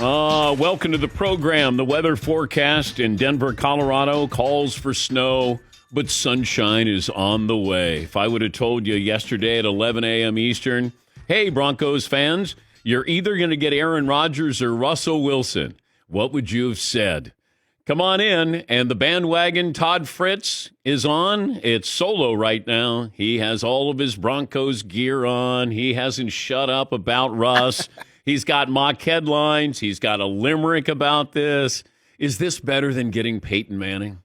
Welcome to the program. The weather forecast in Denver, Colorado calls for snow, but sunshine is on the way. If I would have told you yesterday at 11 a.m. Eastern, hey, Broncos fans, you're either going to get Aaron Rodgers or Russell Wilson, what would you have said? Come on in, and the bandwagon Todd Fritz is on. It's solo right now. He has all of his Broncos gear on. He hasn't shut up about Russ. He's got mock headlines. He's got a limerick about this. Is this better than getting Peyton Manning?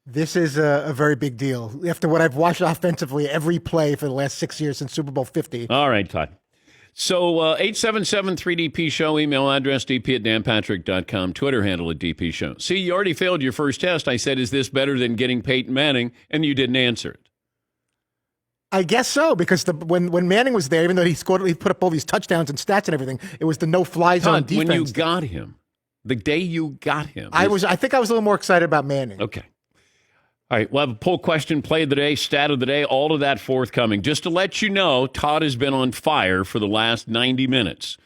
This is a very big deal. After what I've watched offensively every play for the last 6 years since Super Bowl 50. All right, Todd. So 877-3DP Show, email address dp@danpatrick.com, Twitter handle at DP Show. See, you already failed your first test. I said, is this better than getting Peyton Manning? And you didn't answer it. I guess so, because when Manning was there, even though he put up all these touchdowns and stats and everything, it was the no-fly zone defense. When you got him, the day you got him. I think I was a little more excited about Manning. Okay. All right, we'll have a poll question, play of the day, stat of the day, all of that forthcoming. Just to let you know, Todd has been on fire for the last 90 minutes.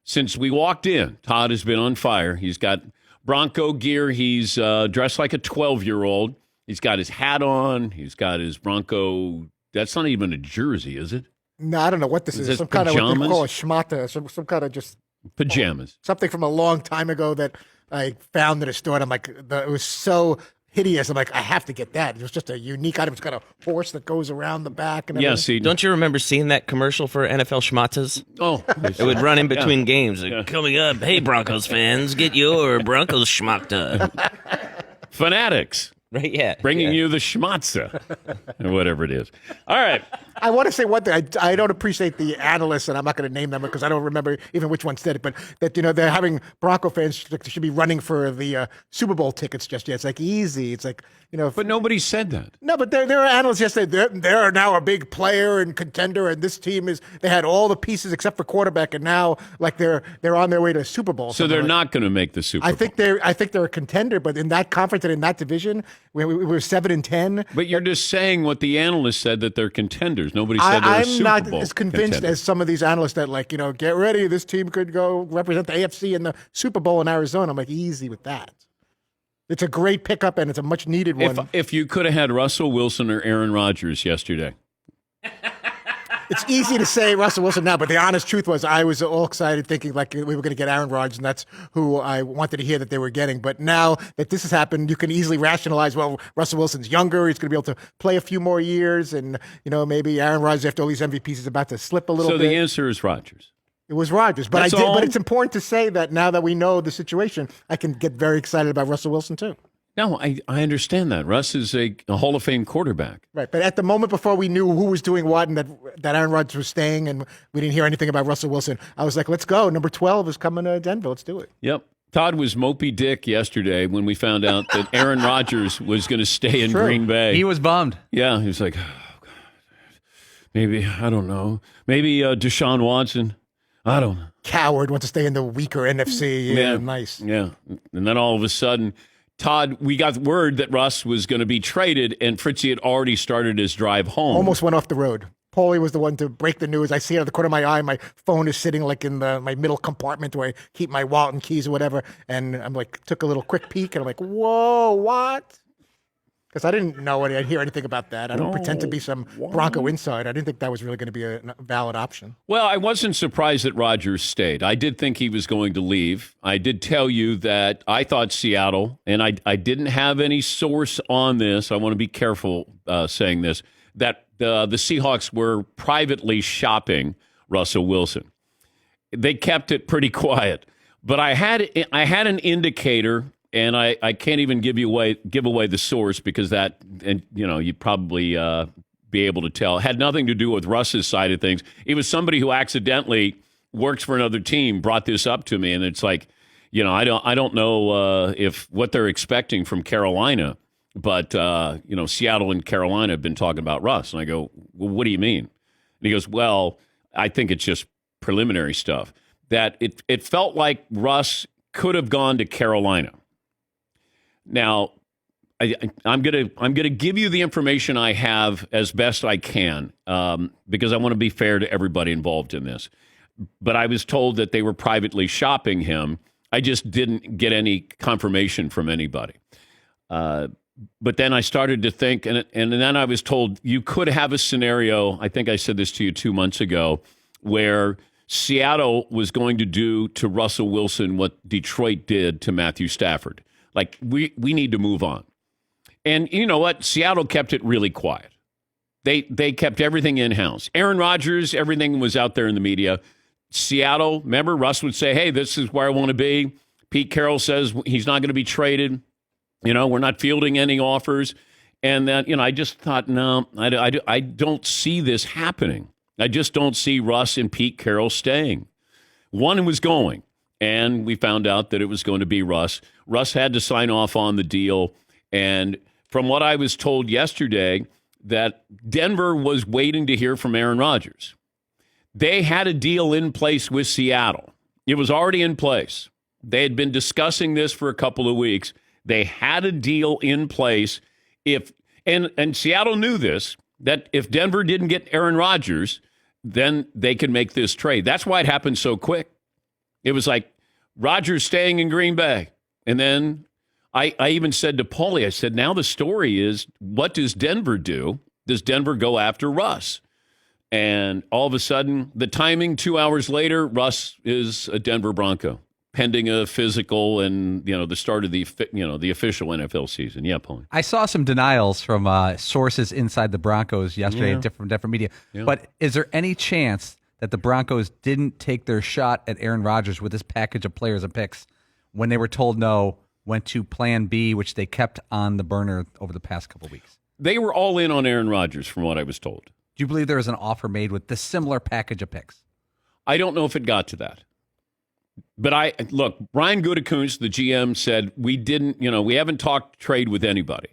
Since we walked in, Todd has been on fire. He's got Bronco gear. He's dressed like a 12-year-old. He's got his hat on. He's got his Bronco. That's not even a jersey, is it? No, I don't know what this is. Some pajamas? kind of what they call a schmata, some kind of just pajamas. Something from a long time ago that I found in a store. And I'm like, it was so hideous. I'm like, I have to get that. It was just a unique item. It's got a horse that goes around the back. And yeah, see, don't you remember seeing that commercial for NFL schmatas? Oh, it would run in between games. Like, coming up, hey Broncos fans, get your Broncos schmata. Fanatics. Right, yeah. Bringing you the schmatza, or whatever it is. All right. I want to say one thing. I don't appreciate the analysts, and I'm not going to name them because I don't remember even which one said it, but that, they're having Bronco fans should be running for the Super Bowl tickets just yet. It's like easy. It's like, But nobody said that. No, but there are analysts yesterday. They're now a big player and contender, and this team they had all the pieces except for quarterback, and now like they're on their way to a Super Bowl. So they're not going to make the Super Bowl. I think they're a contender, but in that conference and in that division, we were 7-10. But you're just saying what the analysts said, that they're contenders. Nobody said they're a Super Bowl I'm not as convinced contender. as some of these analysts that get ready. This team could go represent the AFC in the Super Bowl in Arizona. I'm like, easy with that. It's a great pickup, and it's a much needed one. If you could have had Russell Wilson or Aaron Rodgers yesterday. It's easy to say Russell Wilson now, but the honest truth was I was all excited thinking like we were going to get Aaron Rodgers, and that's who I wanted to hear that they were getting. But now that this has happened, you can easily rationalize, well, Russell Wilson's younger. He's going to be able to play a few more years, and maybe Aaron Rodgers, after all these MVPs, is about to slip a little bit. So the answer is Rodgers. It was Rodgers, but That's all? But it's important to say that now that we know the situation, I can get very excited about Russell Wilson too. No, I understand that. Russ is a Hall of Fame quarterback. Right, but at the moment before we knew who was doing what and that Aaron Rodgers was staying and we didn't hear anything about Russell Wilson, I was like, let's go. Number 12 is coming to Denver. Let's do it. Yep. Todd was Mopey Dick yesterday when we found out that Aaron Rodgers was going to stay in Green Bay. He was bummed. Yeah, he was like, oh, God. Maybe, I don't know. Maybe Deshaun Watson. I don't know. Coward wants to stay in the weaker NFC. Yeah, nice. Yeah. And then all of a sudden, Todd, we got word that Russ was going to be traded, and Fritzy had already started his drive home. Almost went off the road. Paulie was the one to break the news. I see it out of the corner of my eye. My phone is sitting like in my middle compartment where I keep my wallet and keys or whatever. And I'm like, took a little quick peek, and I'm like, whoa, what? Because I didn't know I'd hear anything about that. I don't pretend to be some Bronco inside. I didn't think that was really going to be a valid option. Well, I wasn't surprised that Rodgers stayed. I did think he was going to leave. I did tell you that I thought Seattle, and I didn't have any source on this. I want to be careful saying this, that the Seahawks were privately shopping Russell Wilson. They kept it pretty quiet. But I had an indicator. And I can't even give away the source because you'd probably be able to tell. It had nothing to do with Russ's side of things. It was somebody who accidentally works for another team brought this up to me, and it's like, I don't know if what they're expecting from Carolina, but Seattle and Carolina have been talking about Russ, and I go, well, what do you mean? And he goes, well, I think it's just preliminary stuff. That it felt like Russ could have gone to Carolina. Now, I'm gonna give you the information I have as best I can because I want to be fair to everybody involved in this. But I was told that they were privately shopping him, I just didn't get any confirmation from anybody. But then I started to think, and then I was told you could have a scenario, I think I said this to you 2 months ago, where Seattle was going to do to Russell Wilson what Detroit did to Matthew Stafford. Like, we need to move on. And you know what? Seattle kept it really quiet. They kept everything in-house. Aaron Rodgers, everything was out there in the media. Seattle, remember, Russ would say, hey, this is where I want to be. Pete Carroll says he's not going to be traded. You know, we're not fielding any offers. And then, you know, I just thought, no, I don't see this happening. I just don't see Russ and Pete Carroll staying. One was going, and we found out that it was going to be Russ. Russ had to sign off on the deal. And from what I was told yesterday, that Denver was waiting to hear from Aaron Rodgers. They had a deal in place with Seattle. It was already in place. They had been discussing this for a couple of weeks. They had a deal in place. And Seattle knew this, that if Denver didn't get Aaron Rodgers, then they could make this trade. That's why it happened so quick. It was like Rodgers staying in Green Bay. And then I even said to Paulie, I said, now the story is, what does Denver do? Does Denver go after Russ? And all of a sudden, the timing, 2 hours later, Russ is a Denver Bronco, pending a physical and, you know, the start of the official NFL season. Yeah, Paulie. I saw some denials from sources inside the Broncos yesterday at different media. Yeah. But is there any chance that the Broncos didn't take their shot at Aaron Rodgers with this package of players and picks when they were told no, went to plan B, which they kept on the burner over the past couple of weeks? They were all in on Aaron Rodgers, from what I was told. Do you believe there was an offer made with the similar package of picks? I don't know if it got to that. But look, Brian Gutekunst, the GM, said we haven't talked trade with anybody.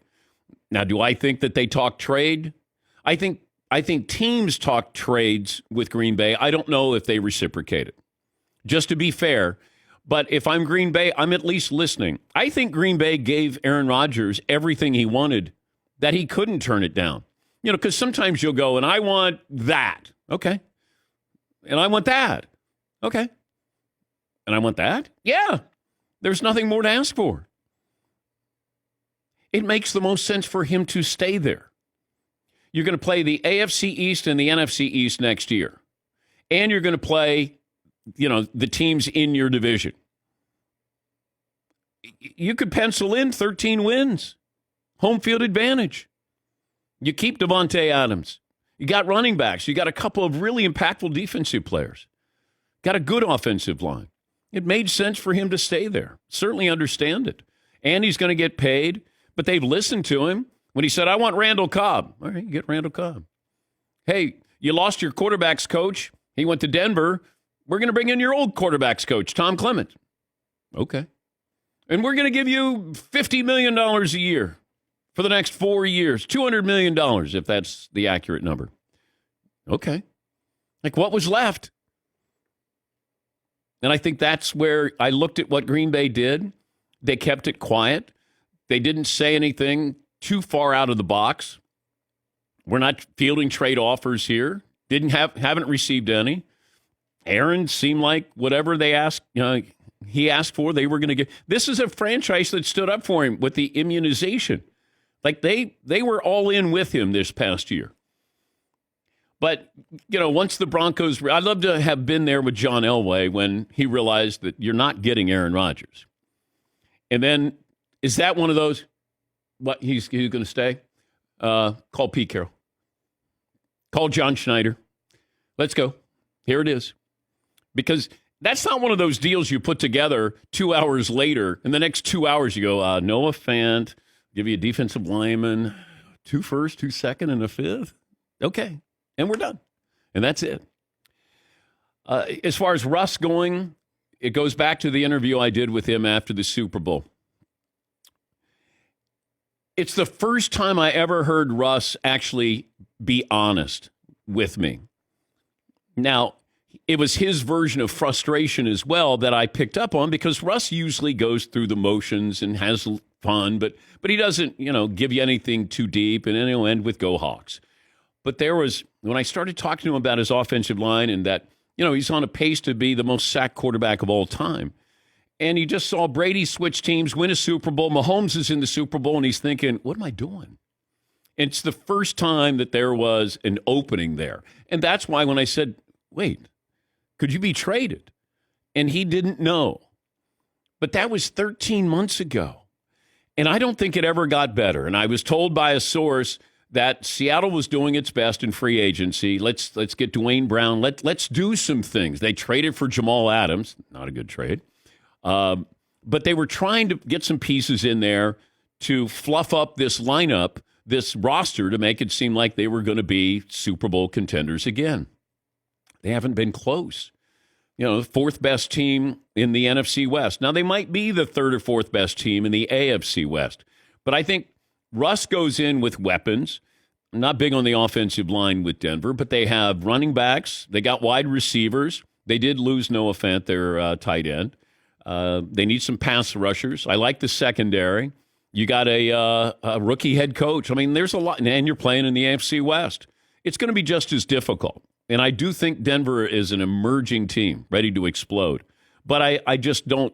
Now, do I think that they talked trade? I think teams talk trades with Green Bay. I don't know if they reciprocated. Just to be fair, but if I'm Green Bay, I'm at least listening. I think Green Bay gave Aaron Rodgers everything he wanted, that he couldn't turn it down. You know, because sometimes you'll go, and I want that. Okay. And I want that. Okay. And I want that? Yeah. There's nothing more to ask for. It makes the most sense for him to stay there. You're going to play the AFC East and the NFC East next year. And you're going to play, you know, the teams in your division. You could pencil in 13 wins. Home field advantage. You keep Devontae Adams. You got running backs. You got a couple of really impactful defensive players. Got a good offensive line. It made sense for him to stay there. Certainly understand it. And he's going to get paid, but they've listened to him when he said, I want Randall Cobb. All right, you get Randall Cobb. Hey, you lost your quarterback's coach. He went to Denver. We're going to bring in your old quarterback's coach, Tom Clement. Okay. And we're going to give you $50 million a year for the next 4 years, $200 million, if that's the accurate number. Okay. Like, what was left? And I think that's where I looked at what Green Bay did. They kept it quiet. They didn't say anything too far out of the box. We're not fielding trade offers here. Haven't received any. Aaron seemed like whatever they asked, he asked for, they were going to get. This is a franchise that stood up for him with the immunization. Like they were all in with him this past year. But, you know, once the Broncos, I'd love to have been there with John Elway when he realized that you're not getting Aaron Rodgers. And then, is that one of those, what, he's going to stay? Call Pete Carroll. Call John Schneider. Let's go. Here it is. Because that's not one of those deals you put together 2 hours later, and the next 2 hours you go, Noah Fant, give you a defensive lineman, 2 first, 2 second, and a fifth. Okay. And we're done. And that's it. As far as Russ going, it goes back to the interview I did with him after the Super Bowl. It's the first time I ever heard Russ actually be honest with me. Now, it was his version of frustration as well that I picked up on, because Russ usually goes through the motions and has fun, but he doesn't, give you anything too deep, and then he'll end with "Go Hawks." But there was, when I started talking to him about his offensive line and that, he's on a pace to be the most sacked quarterback of all time. And you just saw Brady switch teams, win a Super Bowl. Mahomes is in the Super Bowl, and he's thinking, what am I doing? It's the first time that there was an opening there. And that's why when I said, wait, could you be traded? And he didn't know. But that was 13 months ago. And I don't think it ever got better. And I was told by a source that Seattle was doing its best in free agency. Let's get Dwayne Brown. Let's do some things. They traded for Jamal Adams. Not a good trade. But they were trying to get some pieces in there to fluff up this lineup, this roster, to make it seem like they were going to be Super Bowl contenders again. They haven't been close. Fourth best team in the NFC West. Now, they might be the third or fourth best team in the AFC West. But I think Russ goes in with weapons. I'm not big on the offensive line with Denver, but they have running backs. They got wide receivers. They did lose Noah Fant, their tight end. They need some pass rushers. I like the secondary. You got a rookie head coach. I mean, there's a lot. And you're playing in the AFC West. It's going to be just as difficult. And I do think Denver is an emerging team ready to explode. But I just don't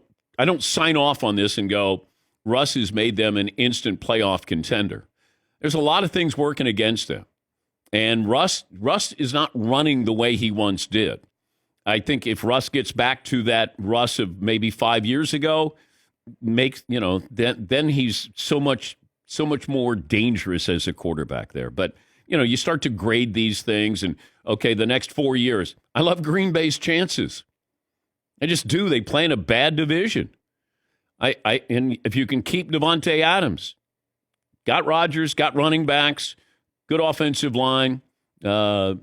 sign off on this and go, Russ has made them an instant playoff contender. There's a lot of things working against them. And Russ is not running the way he once did. I think if Russ gets back to that Russ of maybe 5 years ago, then he's so much more dangerous as a quarterback there. But you start to grade these things and, okay, the next 4 years. I love Green Bay's chances. I just do. They play in a bad division. And if you can keep Devontae Adams, got Rodgers, got running backs, good offensive line, got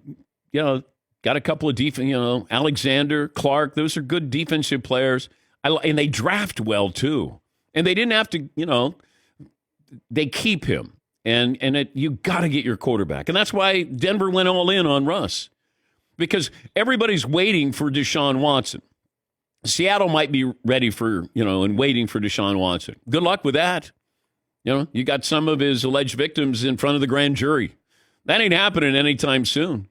a couple of defense, Alexander, Clark, those are good defensive players. And they draft well, too. And they didn't have to, they keep him. And you got to get your quarterback. And that's why Denver went all in on Russ. Because everybody's waiting for Deshaun Watson. Seattle might be ready for, and waiting for Deshaun Watson. Good luck with that. You got some of his alleged victims in front of the grand jury. That ain't happening anytime soon.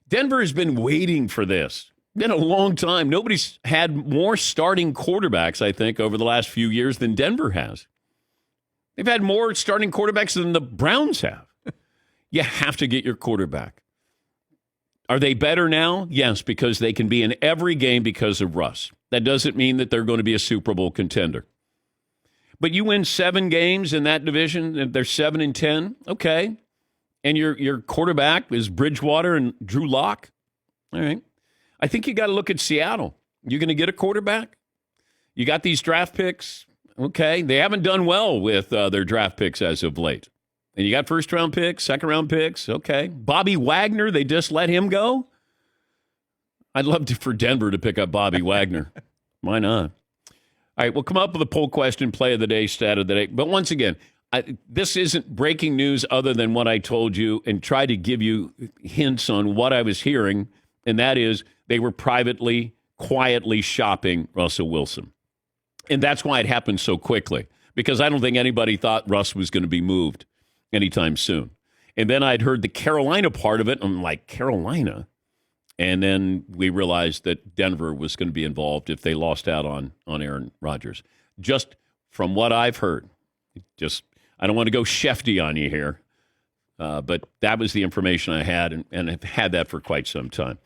Denver has been waiting for this. Been a long time. Nobody's had more starting quarterbacks, I think, over the last few years than Denver has. They've had more starting quarterbacks than the Browns have. You have to get your quarterback. Are they better now? Yes, because they can be in every game because of Russ. That doesn't mean that they're going to be a Super Bowl contender. But you win 7 games in that division, and they're 7-10, okay. And your quarterback is Bridgewater and Drew Lock. All right. I think you got to look at Seattle. You're going to get a quarterback? You got these draft picks. Okay, they haven't done well with their draft picks as of late. And you got first-round picks, second-round picks. Okay. Bobby Wagner, they just let him go? I'd love for Denver to pick up Bobby Wagner. Why not? All right, we'll come up with a poll question, play of the day, stat of the day. But once again, this isn't breaking news other than what I told you and try to give you hints on what I was hearing, and that is they were privately, quietly shopping Russell Wilson. And that's why it happened so quickly, because I don't think anybody thought Russ was going to be moved anytime soon. And then I'd heard the Carolina part of it. I'm like, Carolina? And then we realized that Denver was going to be involved if they lost out on Aaron Rodgers. Just from what I've heard, I don't want to go Shefty on you here, but that was the information I had, and have had that for quite some time.